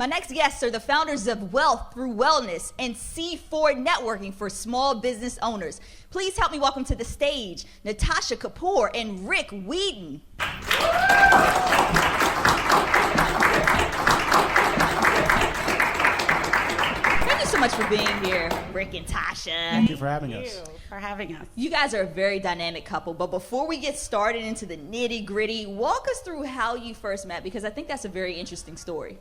My next guests are the founders of Wealth Through Wellness and C4 Networking for small business owners. Please help me welcome to the stage Natascha Weedon and Rick Weedon. Thank you so much for being here, Rick and Tasha. Thank you for having us. Thank you for having us. You guys are a very dynamic couple, but before we get started into the nitty-gritty, walk us through how you first met, because I think that's a very interesting story.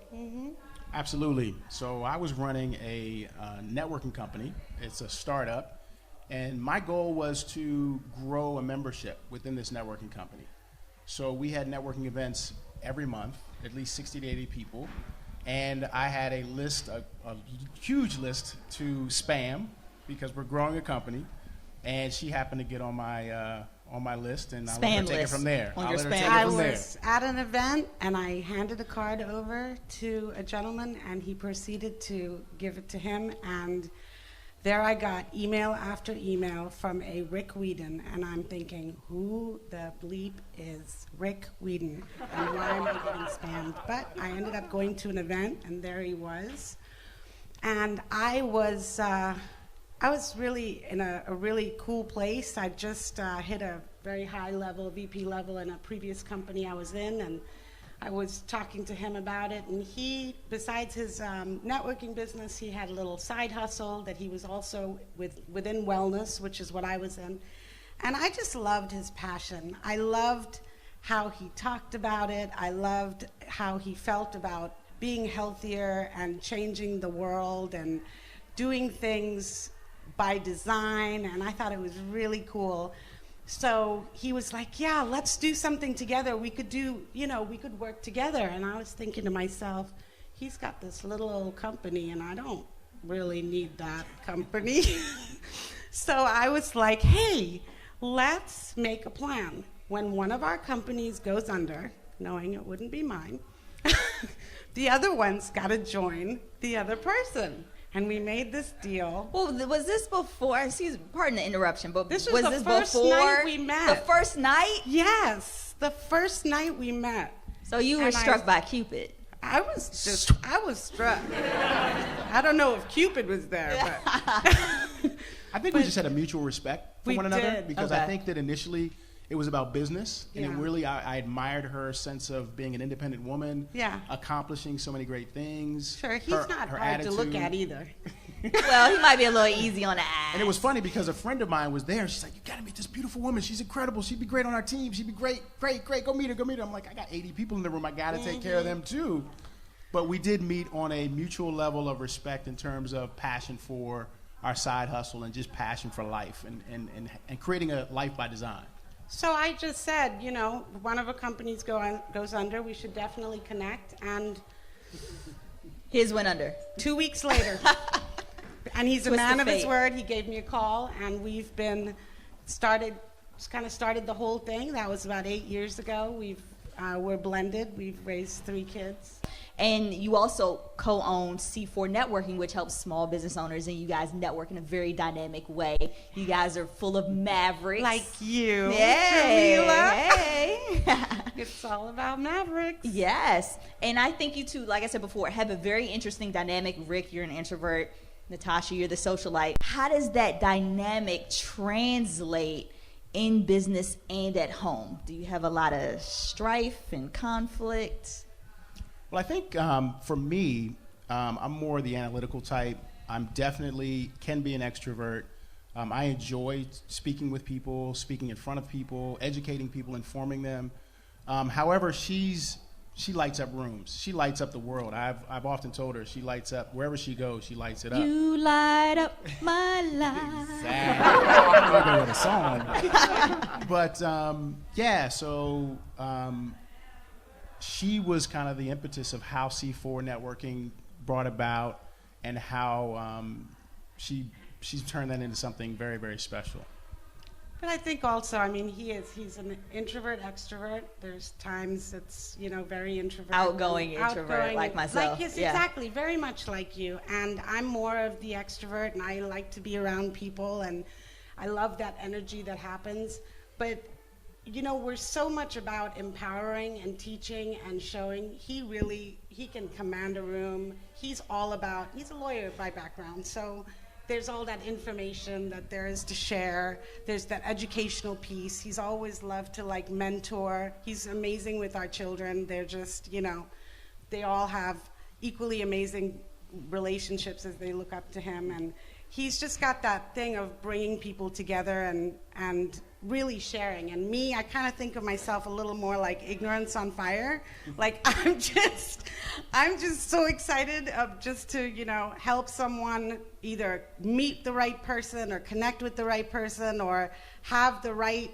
Absolutely. So I was running a networking company. It's a startup, and my goal was to grow a membership within this networking company. So we had networking events every month, at least 60 to 80 people, and I had a list, a huge list to spam because we're growing a company, and she happened to get on my list, and I'll let her take it from there. I was at an event, and I handed a card over to a gentleman, and he proceeded to give it to him, and there I got email after email from a Rick Weedon, and I'm thinking, who the bleep is Rick Weedon, and why am I getting spammed? But I ended up going to an event, and there he was, and I was really in a really cool place. I just hit a very high level, VP level in a previous company I was in, and I was talking to him about it, and he, besides his networking business, he had a little side hustle that he was also within wellness, which is what I was in, and I just loved his passion. I loved how he talked about it. I loved how he felt about being healthier and changing the world and doing things by design, and I thought it was really cool. So he was like, yeah, let's do something together. We could we could work together. And I was thinking to myself, he's got this little old company, and I don't really need that company. So I was like, hey, let's make a plan. When one of our companies goes under, knowing it wouldn't be mine, the other one's got to join the other person. And we made this deal. Well, was this before? Pardon the interruption, but this was the this first before night we met? The first night? Yes, the first night we met. So you were struck by Cupid. I was struck. I don't know if Cupid was there, but I think we just had a mutual respect for one another. Did. Because I think that initially it was about business, and Yeah. it really I admired her sense of being an independent woman, accomplishing so many great things. Sure, he's not hard attitude. to look at either. Well, he might be a little easy on the eyes. And it was funny because a friend of mine was there. She's like, you gotta meet this beautiful woman. She's incredible. She'd be great on our team. She'd be great. Go meet her. I'm like, I got 80 people in the room. I gotta take care of them too. But we did meet on a mutual level of respect in terms of passion for our side hustle and just passion for life and creating a life by design. So I just said, one of our companies goes under, we should definitely connect, and his went under. 2 weeks later. And he's a man of his word. He gave me a call, and we've been started the whole thing. That was about 8 years ago. We're blended. We've raised 3 kids. And you also co-own C4 Networking, which helps small business owners, and you guys network in a very dynamic way. You guys are full of mavericks. Like you, Jamilah. Hey. It's all about mavericks. Yes. And I think you two, like I said before, have a very interesting dynamic. Rick, you're an introvert. Natascha, you're the socialite. How does that dynamic translate in business and at home? Do you have a lot of strife and conflict? Well, I think for me, I'm more the analytical type. I'm definitely can be an extrovert. I enjoy speaking with people, speaking in front of people, educating people, informing them. However, she lights up rooms. She lights up the world. I've often told her she lights up wherever she goes. She lights it up. You light up my life. Exactly. I'm gonna go with a song. But so. She was kind of the impetus of how C4 Networking brought about and how she's turned that into something very, very special. But I think also, he's an introvert, extrovert. There's times it's, very introvert. Outgoing introvert, like myself. Exactly, very much like you. And I'm more of the extrovert, and I like to be around people, and I love that energy that happens. But we're so much about empowering and teaching and showing. He can command a room. He's a lawyer by background, so there's all that information that there is to share. There's that educational piece. He's always loved to mentor. He's amazing with our children. They're just, they all have equally amazing relationships as they look up to him. And he's just got that thing of bringing people together and really sharing. And me, I kind of think of myself a little more like ignorance on fire. I'm just so excited of just to, help someone either meet the right person or connect with the right person or have the right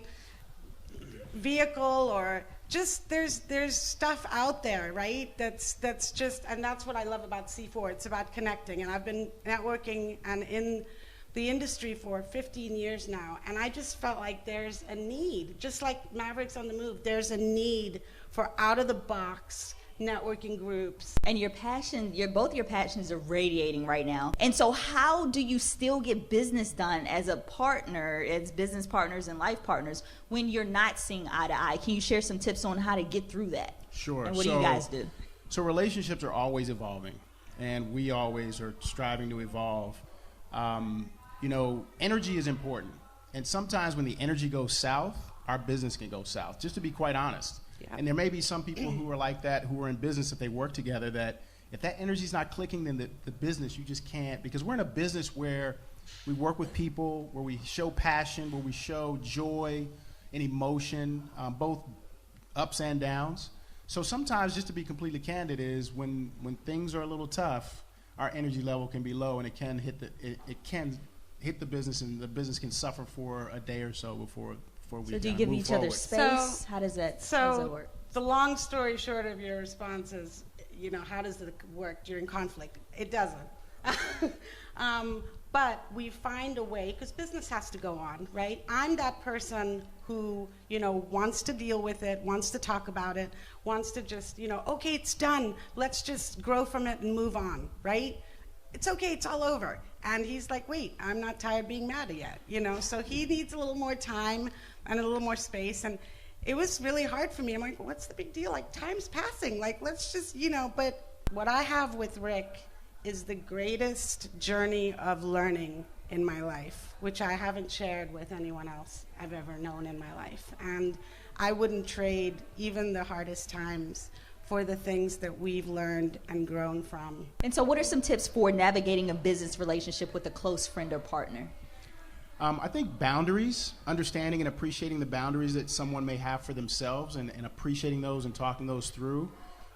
vehicle, or just there's stuff out there, right? That's just, and that's what I love about C4. It's about connecting. And I've been networking and in the industry for 15 years now, and I just felt like there's a need, just like Mavericks on the Move, there's a need for out-of-the-box networking groups. And both your passions are radiating right now. And so how do you still get business done as a partner, as business partners and life partners, when you're not seeing eye to eye? Can you share some tips on how to get through that? Sure. And what do you guys do? So relationships are always evolving, and we always are striving to evolve. Energy is important. And sometimes when the energy goes south, our business can go south, just to be quite honest. Yeah. And there may be some people who are like that, who are in business, if they work together, that if that energy's not clicking, then the business, you just can't. Because we're in a business where we work with people, where we show passion, where we show joy and emotion, both ups and downs. So sometimes, just to be completely candid, is when things are a little tough, our energy level can be low, and it can hit the business, and the business can suffer for a day or so before we So do you give each other space? How does that work? The long story short of your response is, how does it work during conflict? It doesn't. But we find a way, because business has to go on, right? I'm that person who, wants to deal with it, wants to talk about it, wants to just, okay, it's done. Let's just grow from it and move on, right? It's okay, it's all over. And he's like, wait, I'm not tired being mad yet, So he needs a little more time and a little more space. And it was really hard for me. I'm like, what's the big deal? Time's passing. Let's just, But what I have with Rick is the greatest journey of learning in my life, which I haven't shared with anyone else I've ever known in my life. And I wouldn't trade even the hardest times for the things that we've learned and grown from. And so what are some tips for navigating a business relationship with a close friend or partner? I think boundaries, understanding and appreciating the boundaries that someone may have for themselves, and appreciating those and talking those through.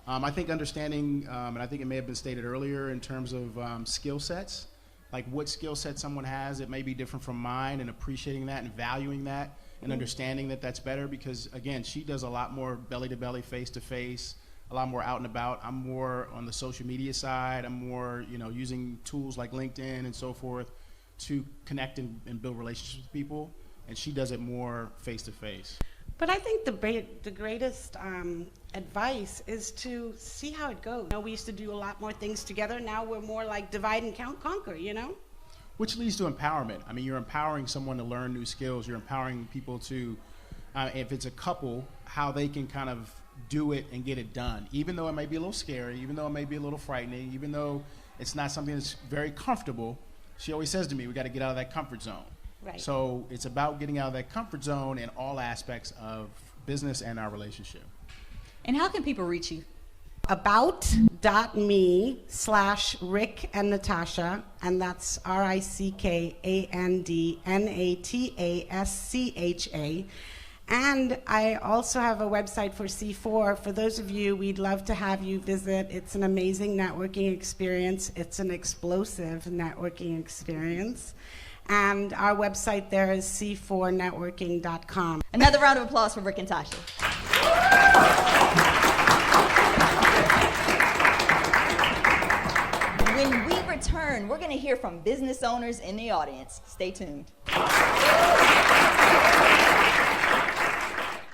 I think understanding, and I think it may have been stated earlier in terms of skill sets, like what skill set someone has that may be different from mine, and appreciating that and valuing that and understanding that that's better, because, again, she does a lot more belly-to-belly, face-to-face, a lot more out and about. I'm more on the social media side. I'm more, using tools like LinkedIn and so forth to connect and build relationships with people, and she does it more face-to-face. But I think the greatest advice is to see how it goes. We used to do a lot more things together. Now we're more like divide and conquer, Which leads to empowerment. I mean, you're empowering someone to learn new skills. You're empowering people to, if it's a couple, how they can kind of do it and get it done, even though it may be a little scary, even though it may be a little frightening, even though it's not something that's very comfortable. She always says to me, we got to get out of that comfort zone. Right. So it's about getting out of that comfort zone in all aspects of business and our relationship. And how can people reach you? About.me/Rick and Natascha, and that's RickandNatascha. And I also have a website for C4. For those of you, we'd love to have you visit. It's an amazing networking experience. It's an explosive networking experience. And our website there is c4networking.com. Another round of applause for Rick and Natascha. When we return, we're going to hear from business owners in the audience. Stay tuned.